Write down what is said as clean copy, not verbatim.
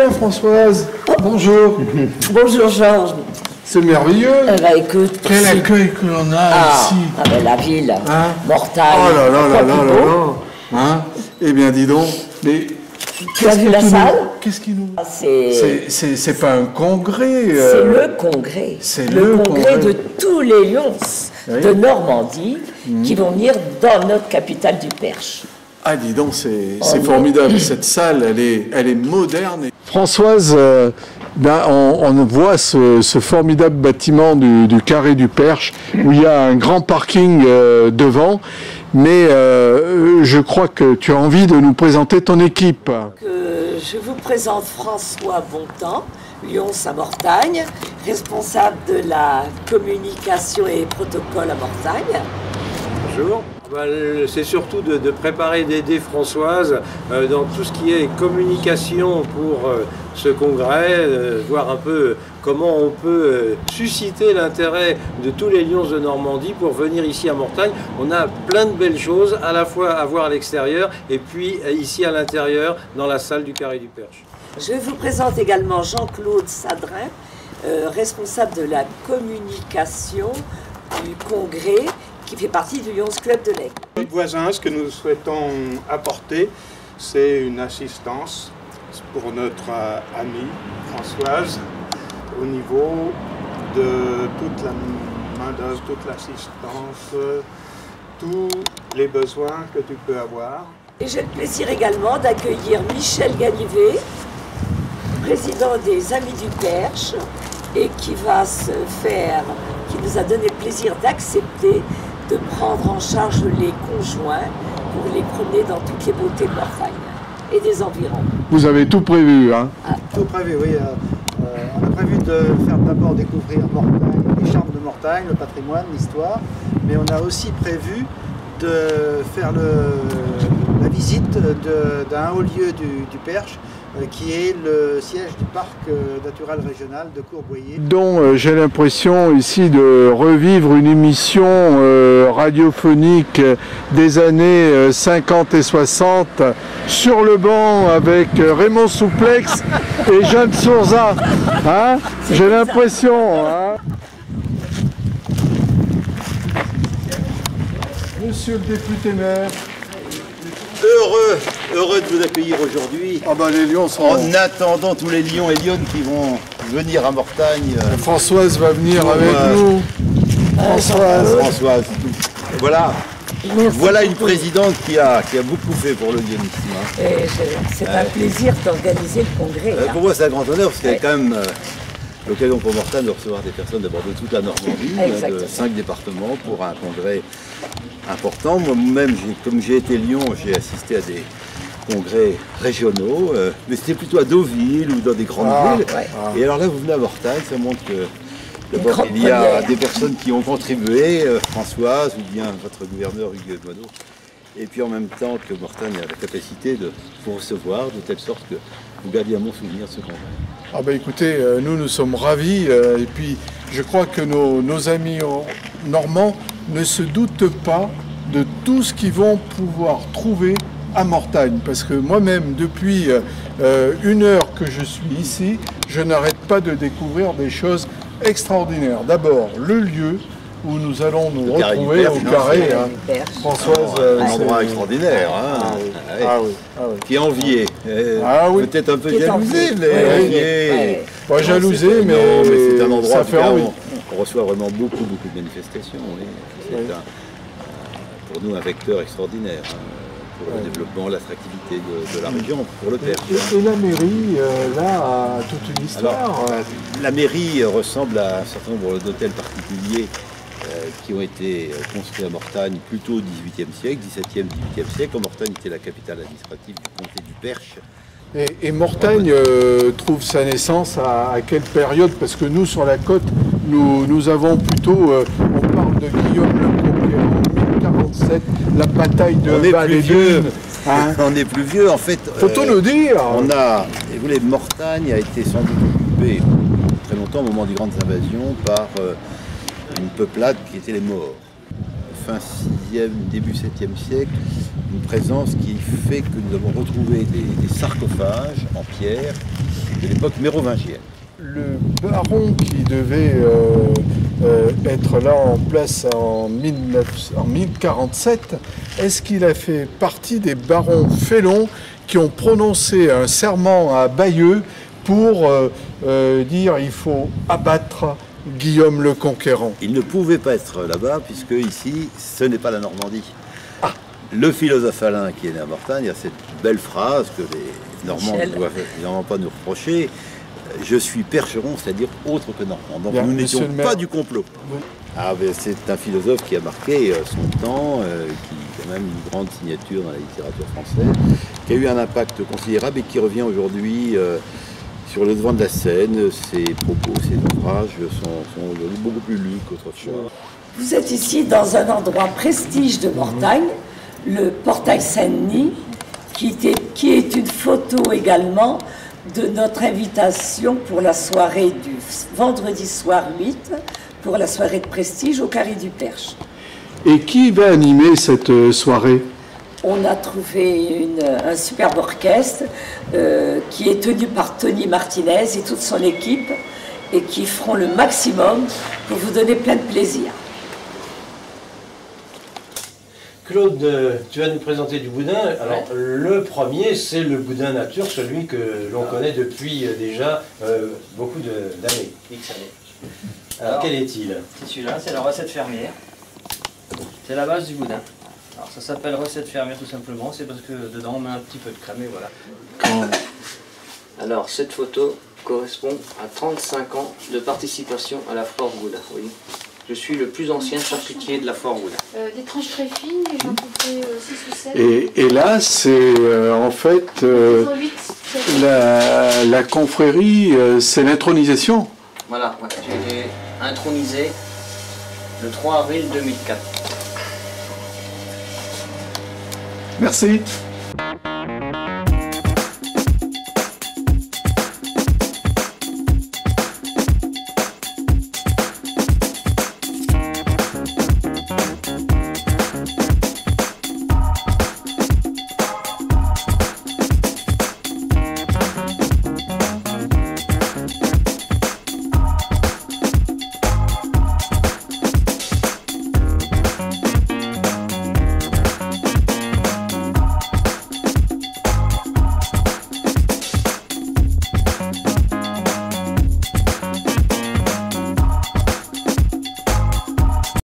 Tiens Françoise, bonjour. Bonjour Georges. C'est merveilleux. Écoute, quel accueil que l'on a ici. La ville, hein? Mortagne. Oh là là là là là là. Hein? Eh bien dis donc, mais... Tu as vu la salle? Qu'est-ce qui nous... C'est pas un congrès. C'est le congrès. C'est le congrès de tous les lions de Normandie qui vont venir dans notre capitale du Perche. Ah, dis donc, c'est formidable. Cette salle, elle est moderne. Françoise, on voit ce formidable bâtiment du Carré du Perche, où il y a un grand parking devant. Mais je crois que tu as envie de nous présenter ton équipe. Je vous présente François Bontemps, Lyons-à-Mortagne, responsable de la communication et protocole à Mortagne. Bonjour. C'est surtout de préparer, d'aider Françoise dans tout ce qui est communication pour ce congrès, voir un peu comment on peut susciter l'intérêt de tous les Lions de Normandie pour venir ici à Mortagne. On a plein de belles choses à la fois à voir à l'extérieur et puis ici à l'intérieur dans la salle du Carré du Perche. Je vous présente également Jean-Claude Sadrin, responsable de la communication du congrès, qui fait partie du Lions Club de l'Aigle. Notre voisin, ce que nous souhaitons apporter, c'est une assistance pour notre amie Françoise au niveau de toute la main-d'œuvre, toute l'assistance, tous les besoins que tu peux avoir. Et j'ai le plaisir également d'accueillir Michel Ganivet, président des Amis du Perche, et qui nous a donné le plaisir d'accepter de prendre en charge les conjoints pour les promener dans toutes les beautés de Mortagne et des environs. Vous avez tout prévu, hein? Tout prévu, oui. On a prévu de faire d'abord découvrir Mortagne, les charmes de Mortagne, le patrimoine, l'histoire, mais on a aussi prévu de faire la visite d'un haut lieu du Perche, qui est le siège du parc naturel régional de Courboyer. Donc j'ai l'impression ici de revivre une émission radiophonique des années 50 et 60 sur le banc avec Raymond Souplex et Jeanne Sourza. Hein? J'ai l'impression. Hein? Monsieur le député maire. Heureux de vous accueillir aujourd'hui. Ah bah les Lions sont... En attendant tous les Lions et Lyonnes qui vont venir à Mortagne. Françoise va venir avec nous. Françoise. Voilà une présidente qui a beaucoup fait pour le lyonisme. C'est un plaisir d'organiser le congrès. Pour moi c'est un grand honneur parce qu'il y a quand même l'occasion pour Mortagne de recevoir des personnes d'abord de toute la Normandie, de 5 départements pour un congrès important. Moi-même, comme j'ai été Lyon, j'ai assisté à des congrès régionaux, mais c'était plutôt à Deauville ou dans des grandes villes. Et alors là, vous venez à Mortagne, ça montre que d'abord il y a des personnes qui ont contribué, Françoise ou bien votre gouverneur Hugues Moineau, et puis en même temps que Mortagne a la capacité de vous recevoir de telle sorte que vous gardiez un bon souvenir de ce congrès. Ah bah écoutez, nous sommes ravis et puis je crois que nos amis normands ne se doutent pas de tout ce qu'ils vont pouvoir trouver à Mortagne. Parce que moi-même, depuis 1 heure que je suis ici, je n'arrête pas de découvrir des choses extraordinaires. D'abord, le lieu où nous allons nous retrouver au Carré. Françoise, un endroit extraordinaire, qui est envié. Peut-être un peu jalousé, mais pas jalousé, mais c'est un endroit ça fait envie. On reçoit vraiment beaucoup de manifestations. C'est pour nous un vecteur extraordinaire pour le développement, l'attractivité de la région, pour le Perche. Et la mairie, là, a toute une histoire. Alors, la mairie ressemble à un certain nombre d'hôtels particuliers qui ont été construits à Mortagne plutôt au XVIIIe siècle, XVIIe, XVIIIe siècle, quand Mortagne était la capitale administrative du comté du Perche. Et Mortagne trouve sa naissance à quelle période? Parce que nous, sur la côte, nous avons plutôt, on parle de Guillaume le Conquérant, 1047, la bataille de Val-et-Dunes. Hein? On est plus vieux, en fait. Faut tout nous dire. On a, et vous voulez, Mortagne a été sans doute occupée très longtemps, au moment des grandes invasions, par une peuplade qui était les Maures. Fin 6e, début 7e siècle, une présence qui fait que nous avons retrouvé des sarcophages en pierre de l'époque mérovingienne. Le baron qui devait être là en place en 1047, est-ce qu'il a fait partie des barons félons qui ont prononcé un serment à Bayeux pour dire il faut abattre Guillaume le Conquérant? Il ne pouvait pas être là-bas puisque ici, ce n'est pas la Normandie. Le philosophe Alain qui est né à Mortagne a cette belle phrase que les Normands ne doivent évidemment pas nous reprocher. Je suis percheron, c'est-à-dire autre que normand. Donc nous n'étions pas du complot. Ah, c'est un philosophe qui a marqué son temps, qui a même une grande signature dans la littérature française, qui a eu un impact considérable et qui revient aujourd'hui sur le devant de la scène. Ses propos, ses ouvrages sont aujourd'hui beaucoup plus lus qu'autrefois. Vous êtes ici dans un endroit prestige de Mortagne, le portail Saint-Denis, qui est une photo également de notre invitation pour la soirée du vendredi soir 8, pour la soirée de prestige au Carré du Perche. Et qui va animer cette soirée? On a trouvé un superbe orchestre qui est tenu par Tony Martinez et toute son équipe et qui feront le maximum pour vous donner plein de plaisir. Claude, tu vas nous présenter du boudin. Alors, le premier, c'est le boudin nature, celui que l'on connaît depuis déjà beaucoup d'années. X années. Alors, quel est-il? Celui-là, c'est la recette fermière. C'est la base du boudin. Alors, ça s'appelle recette fermière tout simplement, c'est parce que dedans on met un petit peu de crème et voilà. Alors, cette photo correspond à 35 ans de participation à la Foire Gouda. Oui. Je suis le plus ancien charcutier de la Foire Gouda. Des tranches très fines, et j'en coupais 6 ou 7. Et là, c'est en fait la confrérie, c'est l'intronisation. Voilà, ouais, j'ai été intronisé le 3 avril 2004. Merci.